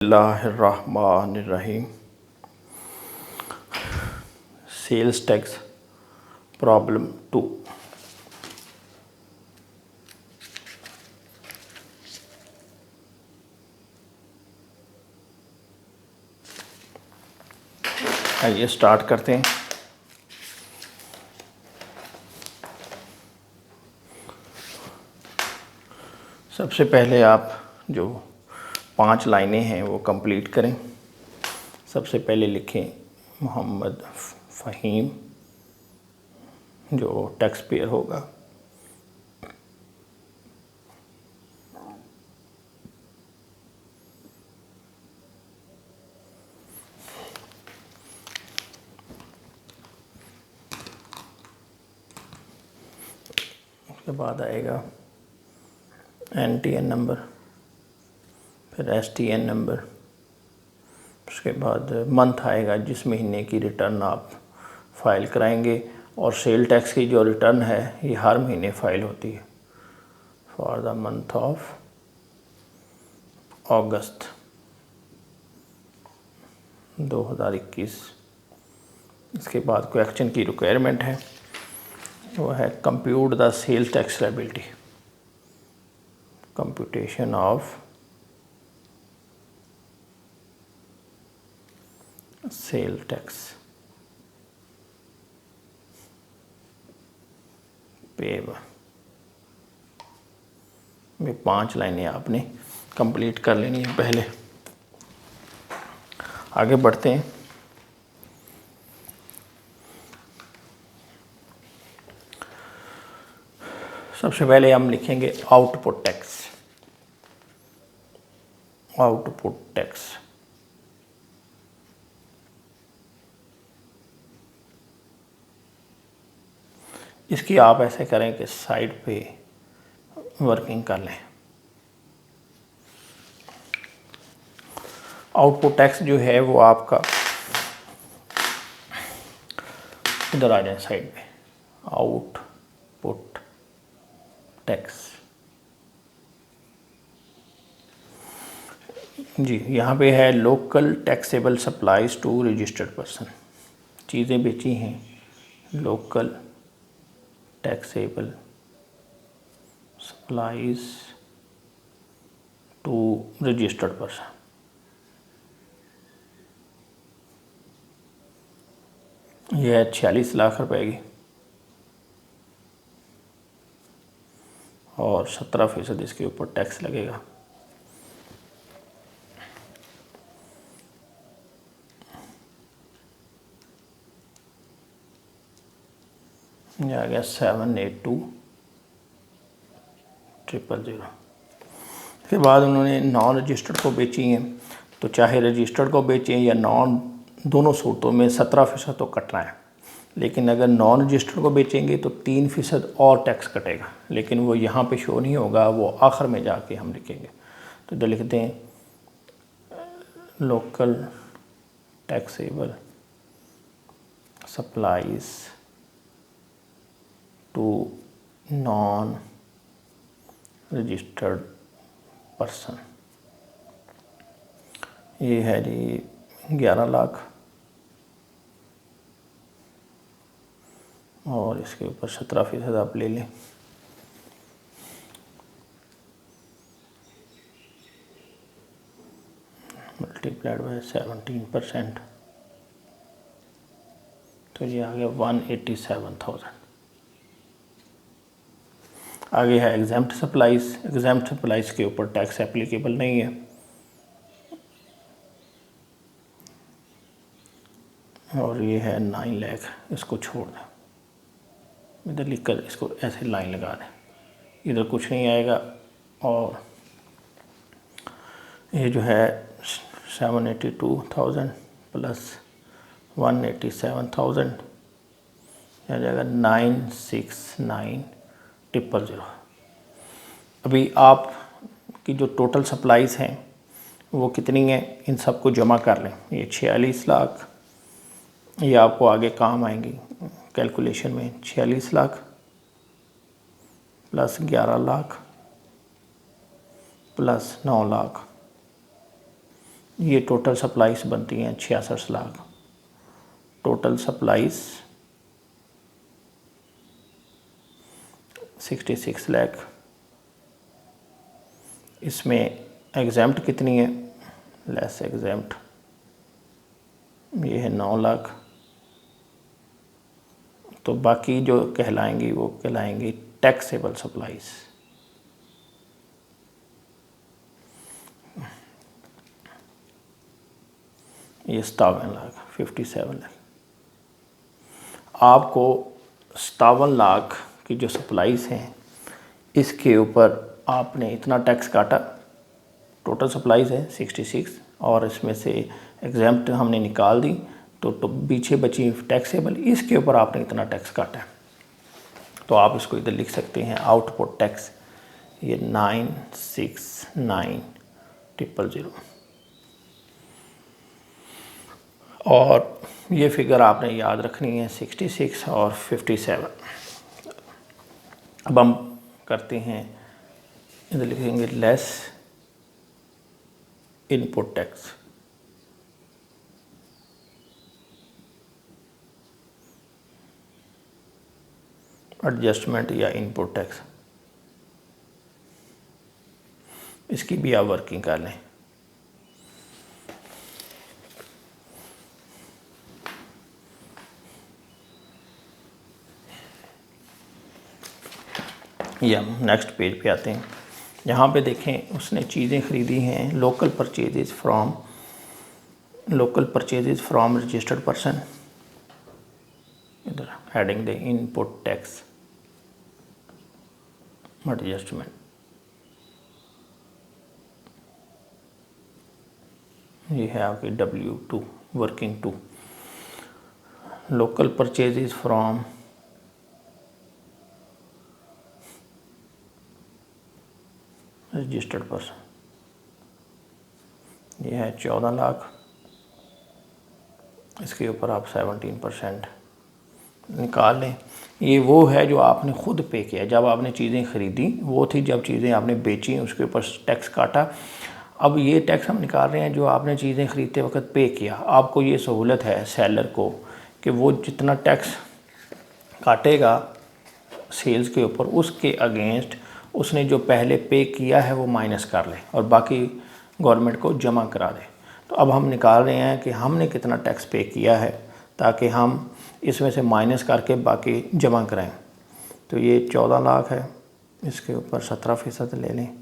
बिस्मिल्लाहिर्रहमानिर्रहीम। Sales tax problem 2। आइए start करते हैं। सबसे पहले आप जो 5 लाइनें हैं वो कंप्लीट करें। सबसे पहले लिखें मोहम्मद फ़हीम जो टैक्स पेयर होगा। उसके बाद आएगा NTN नंबर, फिर STN नंबर, उसके बाद मंथ आएगा जिस महीने की रिटर्न आप फाइल कराएंगे, और सेल टैक्स की जो रिटर्न है ये हर महीने फाइल होती है फॉर द मंथ ऑफ अगस्त 2021। इसके बाद क्वेश्चन की रिक्वायरमेंट है, वो है compute the sale tax liability, computation of sale tax payable. ये 5 लाइनें आपने कंप्लीट कर लेनी है। पहले आगे बढ़ते हैं। सबसे पहले हम लिखेंगे आउटपुट टैक्स। आउटपुट टैक्स इसकी आप ऐसे करें कि साइड पे वर्किंग कर लें। आउटपुट टैक्स जो है वो आपका इधर आ जाए साइड पे। आउटपुट टैक्स जी, यहाँ पे है local taxable supplies to registered person. चीज़ें बेची हैं local taxable supplies to registered person. यह है 46 लाख रुपए की, और 17% इसके ऊपर टैक्स लगेगा। ये आ गया 782,000। उसके बाद उन्होंने नॉन रजिस्टर्ड को बेची हैं, तो चाहे रजिस्टर्ड को बेचें या नॉन, दोनों सूरतों में 17% तो कटना है। लेकिन अगर नॉन रजिस्टर्ड को बेचेंगे तो 3% और टैक्स कटेगा, लेकिन वो यहाँ पे शो नहीं होगा, वो आखिर में जाके हम लिखेंगे। तो इधर लिखते हैं local taxable supplies to non registered person. ये है जी 11 लाख, और इसके ऊपर 17% आप ले लें। मल्टीप्लाइड बाय 17%, तो ये आ गया 187,000। आगे है एग्जाम्प्ट सप्लाईज। एग्जाम्प्ट सप्लाईज के ऊपर टैक्स एप्लीकेबल नहीं है, और ये है 9 लाख। इसको छोड़ दें, इधर लिख कर इसको ऐसे लाइन लगा दें, इधर कुछ नहीं आएगा। और ये जो है 782,000 प्लस 187,000 आ जाएगा 969,000। अभी आप की जो टोटल सप्लाईज हैं वो कितनी हैं, इन सबको जमा कर लें। ये 46 लाख, ये आपको आगे काम आएंगी कैलकुलेशन में। 46 लाख प्लस 11 लाख प्लस 9 लाख, ये टोटल सप्लाईज बनती हैं 66 लाख। Total supplies 66 lakh. इसमें एग्जैम्प्ट कितनी है, लेस एग्जैम्प्ट ये है 9 लाख। तो बाकी जो कहलाएंगी वो कहलाएंगी टैक्सेबल सप्लाईज। ये 57 लाख, 57 लाख। आपको 57 लाख की जो सप्लाईज हैं इसके ऊपर आपने इतना टैक्स काटा। टोटल सप्लाईज है 66 और इसमें से एग्जैम्प्ट हमने निकाल दी तो पीछे बची टैक्सेबल, इसके ऊपर आपने इतना टैक्स काटा है। तो आप इसको इधर लिख सकते हैं आउटपुट टैक्स, ये 969,000। और ये फिगर आपने याद रखनी है 66 और 57। अब हम करते हैं, इधर लिखेंगे लेस इनपुट टैक्स। एडजस्टमेंट या इनपुट टैक्स, इसकी भी आप वर्किंग कर लें। ये हम नेक्स्ट पेज पे आते हैं। यहाँ पे देखें उसने चीज़ें ख़रीदी हैं local purchases from registered person. इधर heading the input tax adjustment. ये है आपकी W2 working 2। Local purchases from registered person, ये है 14 लाख। इसके ऊपर आप 17% निकाल लें। ये वो है जो आपने ख़ुद पे किया, जब आपने चीज़ें ख़रीदी वो थी, जब चीज़ें आपने बेची उसके ऊपर टैक्स काटा। अब ये टैक्स हम निकाल रहे हैं जो आपने चीज़ें ख़रीदते वक्त पे किया। आपको ये सहूलत है सेलर को कि वो जितना टैक्स काटेगा सेल्स के ऊपर उसके अगेंस्ट उसने जो पहले पे किया है वो माइनस कर ले और बाकी गवर्नमेंट को जमा करा दे। तो अब हम निकाल रहे हैं कि हमने कितना टैक्स पे किया है ताकि हम इसमें से माइनस करके बाकी जमा कराएं। तो ये 14 लाख है, इसके ऊपर 17% ले लें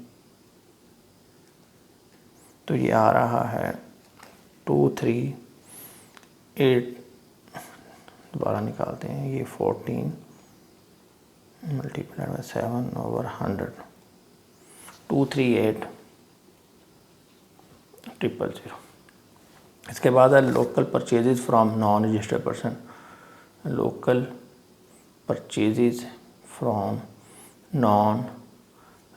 तो ये आ रहा है 238। दोबारा निकालते हैं, ये 14 मल्टीप्लाइड बाई 7/100, 238,000। इसके बाद है local purchases from non registered person. Local purchases from non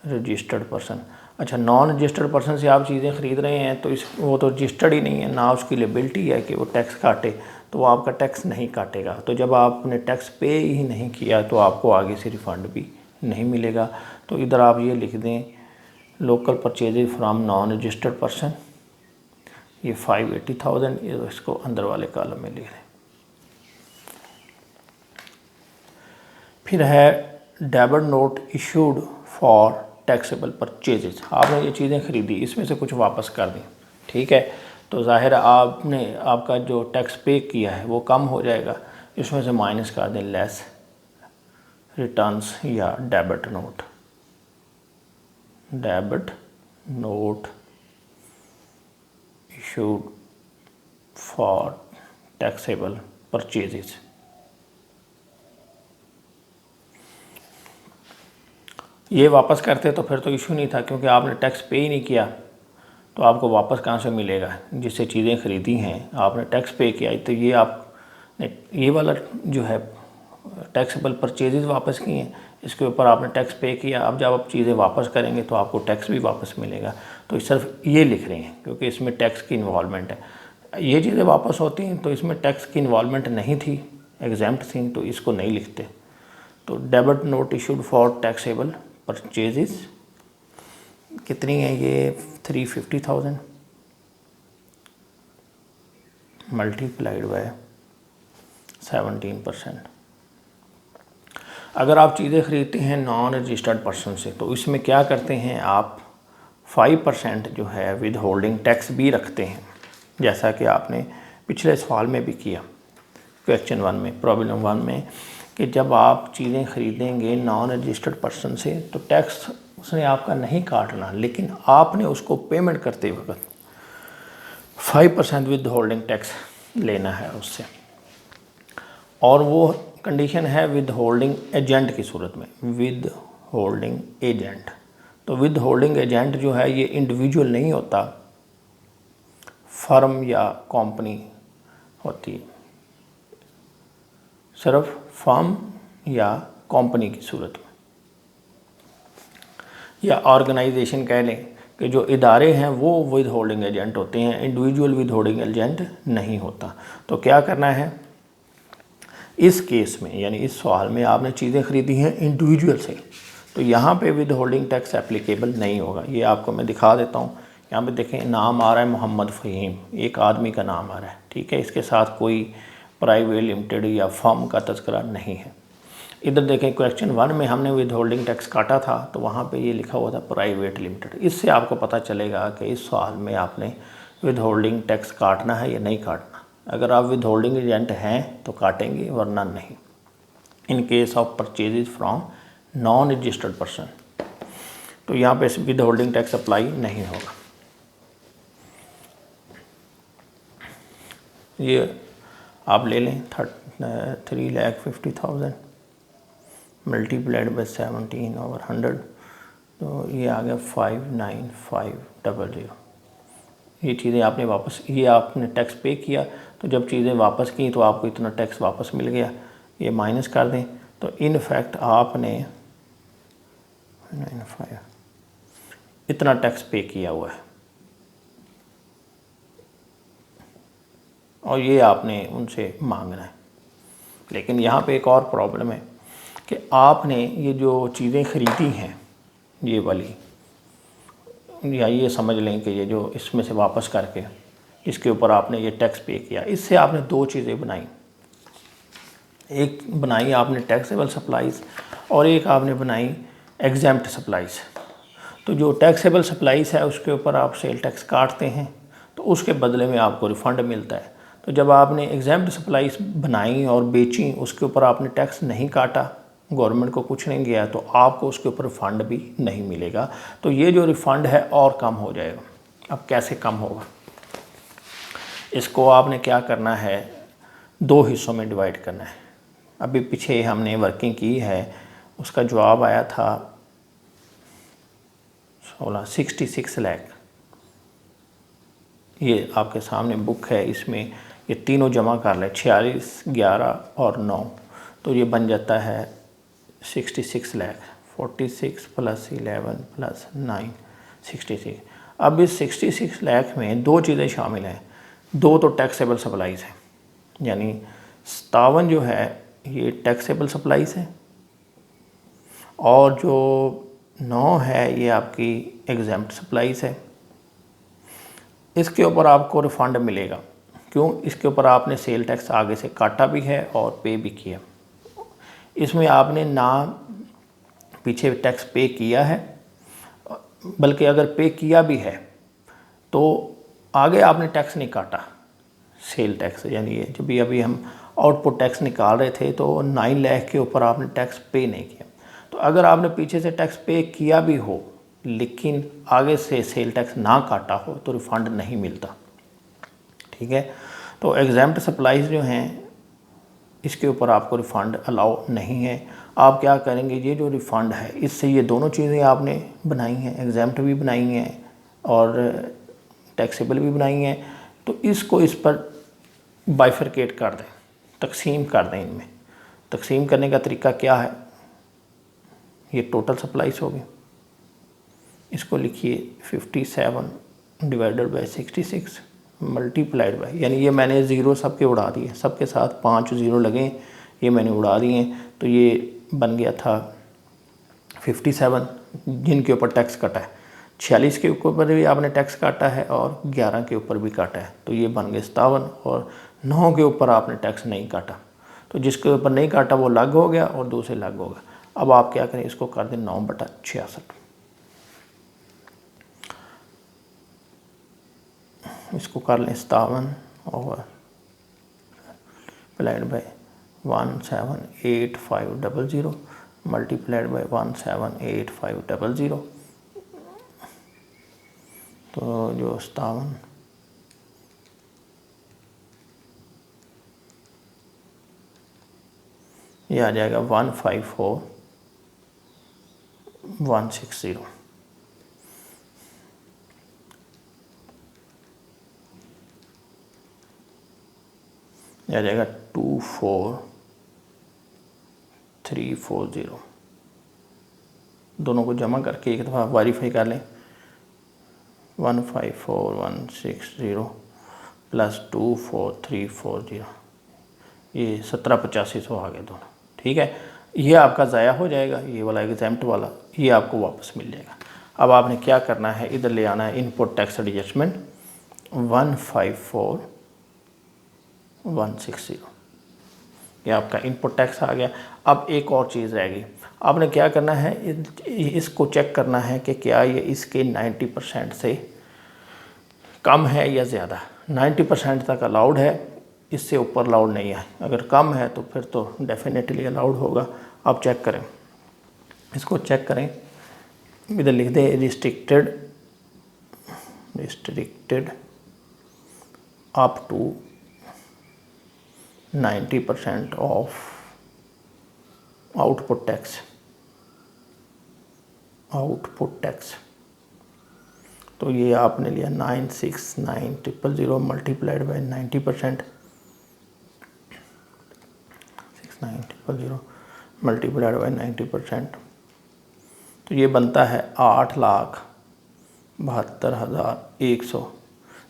registered person. अच्छा, नॉन रजिस्टर्ड पर्सन से आप चीज़ें ख़रीद रहे हैं तो वो तो रजिस्टर्ड ही नहीं है, ना उसकी लेबिलिटी है कि वो टैक्स काटे, तो वो आपका टैक्स नहीं काटेगा। तो जब आपने टैक्स पे ही नहीं किया तो आपको आगे से रिफ़ंड भी नहीं मिलेगा। तो इधर आप ये लिख दें local purchases from non registered person, ये 580,000, इसको अंदर वाले कॉलम में लिख दें। फिर है debit note issued for taxable purchases. आपने ये चीज़ें ख़रीदी, इसमें से कुछ वापस कर दें, ठीक है, तो ज़ाहिर आपने आपका जो टैक्स पे किया है वो कम हो जाएगा। इसमें से माइनस कर दें लेस रिटर्न्स या debit note. Debit note issued for taxable purchases. ये वापस करते तो फिर तो इशू नहीं था, क्योंकि आपने टैक्स पे ही नहीं किया तो आपको वापस कहाँ से मिलेगा। जिससे चीज़ें ख़रीदी हैं आपने टैक्स पे किया, तो ये आपने ये वाला जो है टैक्सेबल परचेजेज वापस किए हैं, इसके ऊपर आपने टैक्स पे किया। अब जब आप चीज़ें वापस करेंगे तो आपको टैक्स भी वापस मिलेगा। तो सिर्फ ये लिख रहे हैं क्योंकि इसमें टैक्स की इन्वॉल्वमेंट है। ये चीज़ें वापस होती हैं तो इसमें टैक्स की इन्वॉल्वमेंट नहीं थी, एग्जैम्प्ट थी, तो इसको नहीं लिखते। तो debit note issued for taxable purchases कितनी है, ये 350,000। Multiplied by 17%। अगर आप चीज़ें ख़रीदते हैं नॉन रजिस्टर्ड पर्सन से तो इसमें क्या करते हैं आप 5% जो है विद होल्डिंग टैक्स भी रखते हैं, जैसा कि आपने पिछले सवाल में भी किया क्वेश्चन 1 में, प्रॉब्लम 1 में, कि जब आप चीज़ें ख़रीदेंगे नॉन रजिस्टर्ड पर्सन से तो टैक्स उसने आपका नहीं काटना, लेकिन आपने उसको पेमेंट करते वक्त 5% विद होल्डिंग टैक्स लेना है उससे। और वो कंडीशन है विद होल्डिंग एजेंट की सूरत में, विद होल्डिंग एजेंट। तो विद होल्डिंग एजेंट जो है ये इंडिविजुअल नहीं होता, फर्म या कंपनी होती है, सिर्फ फर्म या कंपनी की सूरत में, या ऑर्गेनाइजेशन कह लें कि जो इदारे हैं वो विद होल्डिंग एजेंट होते हैं, इंडिविजुअल विद होल्डिंग एजेंट नहीं होता। तो क्या करना है इस केस में, यानी इस सवाल में आपने चीज़ें ख़रीदी हैं इंडिविजुअल से, तो यहाँ पे विद होल्डिंग टैक्स एप्लीकेबल नहीं होगा। ये आपको मैं दिखा देता हूँ। यहाँ पे देखें नाम आ रहा है मोहम्मद फ़हीम, एक आदमी का नाम आ रहा है, ठीक है, इसके साथ कोई प्राइवेट लिमिटेड या फर्म का तज़किरा नहीं है। इधर देखें क्वेश्चन 1 में हमने विद होल्डिंग टैक्स काटा था तो वहाँ पे ये लिखा हुआ था प्राइवेट लिमिटेड। इससे आपको पता चलेगा कि इस सवाल में आपने विद होल्डिंग टैक्स काटना है या नहीं काटना। अगर आप विद होल्डिंग एजेंट हैं तो काटेंगे, वरना नहीं। In case of purchases from non registered person तो यहाँ पे विद होल्डिंग टैक्स अप्लाई नहीं होगा। ये आप ले लें 3,50,000 मल्टीप्लाइड बाई 17/100, तो ये आ गया 59500। ये चीज़ें आपने वापस, ये आपने टैक्स पे किया, तो जब चीज़ें वापस की तो आपको इतना टैक्स वापस मिल गया। ये माइनस कर दें तो इन फैक्ट आपने 95 इतना टैक्स पे किया हुआ है, और ये आपने उनसे मांगना है। लेकिन यहाँ पे एक और प्रॉब्लम है कि आपने ये जो चीज़ें ख़रीदी हैं ये वाली, या ये समझ लें कि ये जो इसमें से वापस करके इसके ऊपर आपने ये टैक्स पे किया, इससे आपने दो चीज़ें बनाई। एक बनाई आपने टैक्सेबल सप्लाईज़ और एक आपने बनाई एग्जैम्प्ट सप्लाईज़। तो जो टैक्सेबल सप्लाईज़ है उसके ऊपर आप सेल टैक्स काटते हैं तो उसके बदले में आपको रिफ़ंड मिलता है। तो जब आपने एग्जैम्प्ट सप्लाईज़ बनाई और बेची, उसके ऊपर आपने टैक्स नहीं काटा, गवर्नमेंट को कुछ नहीं गया, तो आपको उसके ऊपर रिफ़ंड भी नहीं मिलेगा। तो ये जो रिफ़ंड है और कम हो जाएगा। अब कैसे कम होगा, इसको आपने क्या करना है, दो हिस्सों में डिवाइड करना है। अभी पीछे हमने वर्किंग की है, उसका जवाब आया था 66 लाख। ये आपके सामने बुक है, इसमें ये तीनों जमा कर लें, 46, 11 और 9, तो ये बन जाता है 66 लाख। 46 + 11 + 9 66। अब इस 66 लाख में दो चीज़ें शामिल हैं, दो तो टैक्सेबल सप्लाईज़ हैं, यानी 57 जो है ये टैक्सेबल सप्लाईज़ है, और जो 9 है ये आपकी एग्जैम्प्ट सप्लाईज़ है। इसके ऊपर आपको रिफ़ंड मिलेगा, क्यों, इसके ऊपर आपने सेल टैक्स आगे से काटा भी है और पे भी किया। इसमें आपने ना पीछे टैक्स पे किया है, बल्कि अगर पे किया भी है तो आगे आपने टैक्स नहीं काटा, सेल टैक्स, यानी ये जब भी अभी हम आउटपुट टैक्स निकाल रहे थे तो 9 लाख के ऊपर आपने टैक्स पे नहीं किया। तो अगर आपने पीछे से टैक्स पे किया भी हो लेकिन आगे से सेल टैक्स ना काटा हो तो रिफ़ंड नहीं मिलता, ठीक है। तो एग्जैम्प्ट सप्लाईज जो हैं इसके ऊपर आपको रिफ़ंड अलाउ नहीं है। आप क्या करेंगे, ये जो रिफ़ंड है इससे ये दोनों चीज़ें आपने बनाई हैं, एग्जैम्प्ट भी बनाई हैं और टैक्सेबल भी बनाई हैं, तो इसको इस पर बाइफरकेट कर दें, तकसीम कर दें। इनमें तकसीम करने का तरीका क्या है, ये टोटल सप्लाईज होगी, इसको लिखिए 57 / 66 मल्टीप्लाइड बाय, यानी ये मैंने ज़ीरो सबके उड़ा दिए, सबके साथ 5 ज़ीरो लगे, ये मैंने उड़ा दिए, तो ये बन गया था 57 जिनके ऊपर टैक्स कटा है 46 के ऊपर भी आपने टैक्स काटा है और 11 के ऊपर भी काटा है, तो ये बन गए 57। और 9 के ऊपर आपने टैक्स नहीं काटा, तो जिसके ऊपर नहीं काटा वो लग हो गया और दूसरे लग होगा। अब आप क्या करें, इसको कर दें 9/66। इसको कर लें 57 और प्लाइड बाई 178500 मल्टीप्लाइड बाई 178500, तो जो 57 ये आ जाएगा 154160। ये आ जाएगा 24340। दोनों को जमा करके एक दफ़ा वेरीफाई कर लें। 154160 प्लस 24340, ये 178500 आ गए दोनों। ठीक है, ये आपका ज़ाया हो जाएगा, ये वाला एग्जाम्प्ट वाला, ये आपको वापस मिल जाएगा। अब आपने क्या करना है, इधर ले आना है इनपुट टैक्स एडजस्टमेंट 154160, ये आपका इनपुट टैक्स आ गया। अब एक और चीज़ रह गई, आपने क्या करना है, इसको चेक करना है कि क्या ये इसके 90% से कम है या ज़्यादा। 90% तक अलाउड है, इससे ऊपर अलाउड नहीं है। अगर कम है तो फिर तो डेफिनेटली अलाउड होगा। आप चेक करें, इसको चेक करें, इधर लिख दें restricted up to 90% of output tax. तो ये आपने लिया 969000 मल्टीप्लाइड बाई 90%, 69000 मल्टीप्लाइड बाई 90%, तो ये बनता है 8,72,100,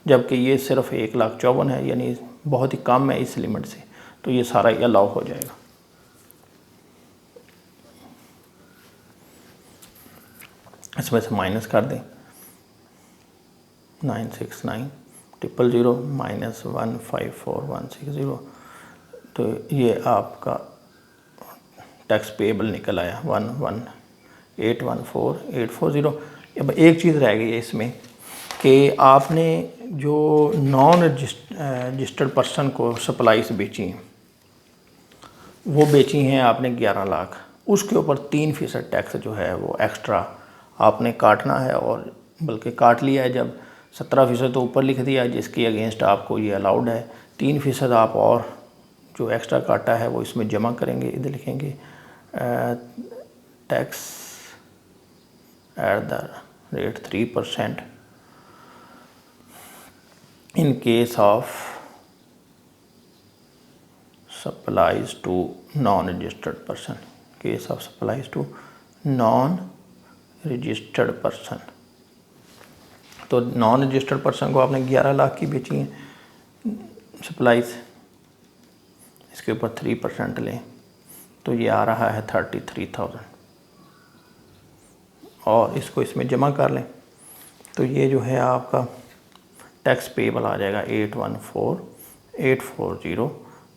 जबकि ये सिर्फ 1,54,000 है, यानी बहुत ही कम है इस लिमिट से। तो ये सारा ही अलाउ हो जाएगा। इसमें से माइनस कर दें 969000 माइनस 154160, तो ये आपका टैक्स पेएबल निकल आया 11,814840। अब एक चीज़ रह गई है इसमें कि आपने जो नॉन रजिस्टर्ड पर्सन को सप्लाईज बेची हैं, वो बेची हैं आपने 11 लाख, उसके ऊपर 3% टैक्स जो है वो एक्स्ट्रा आपने काटना है, और बल्कि काट लिया है। जब 17% तो ऊपर लिख दिया, जिसके अगेंस्ट आपको ये अलाउड है। 3% आप और जो एक्स्ट्रा काटा है वो इसमें जमा करेंगे। इधर लिखेंगे tax at the rate 3% in case of supplies to non-registered person, case of supplies to non-registered person। तो नॉन रजिस्टर्ड पर्सन को आपने 11 लाख की बेची है सप्लाईज, इसके ऊपर 3% लें तो ये आ रहा है 33,000, और इसको इसमें जमा कर लें तो ये जो है आपका टैक्स पेएबल आ जाएगा 814,840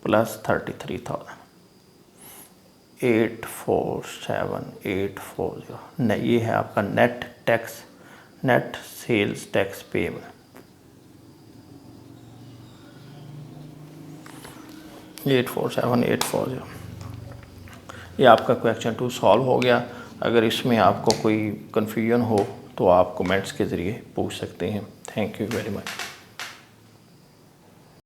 प्लस 33,000, 847,840। ये है आपका नेट सेल्स टैक्स पेएबल। ये 847,840, ये आपका क्वेश्चन 2 सॉल्व हो गया। अगर इसमें आपको कोई कन्फ्यूजन हो तो आप कमेंट्स के ज़रिए पूछ सकते हैं। Thank you very much.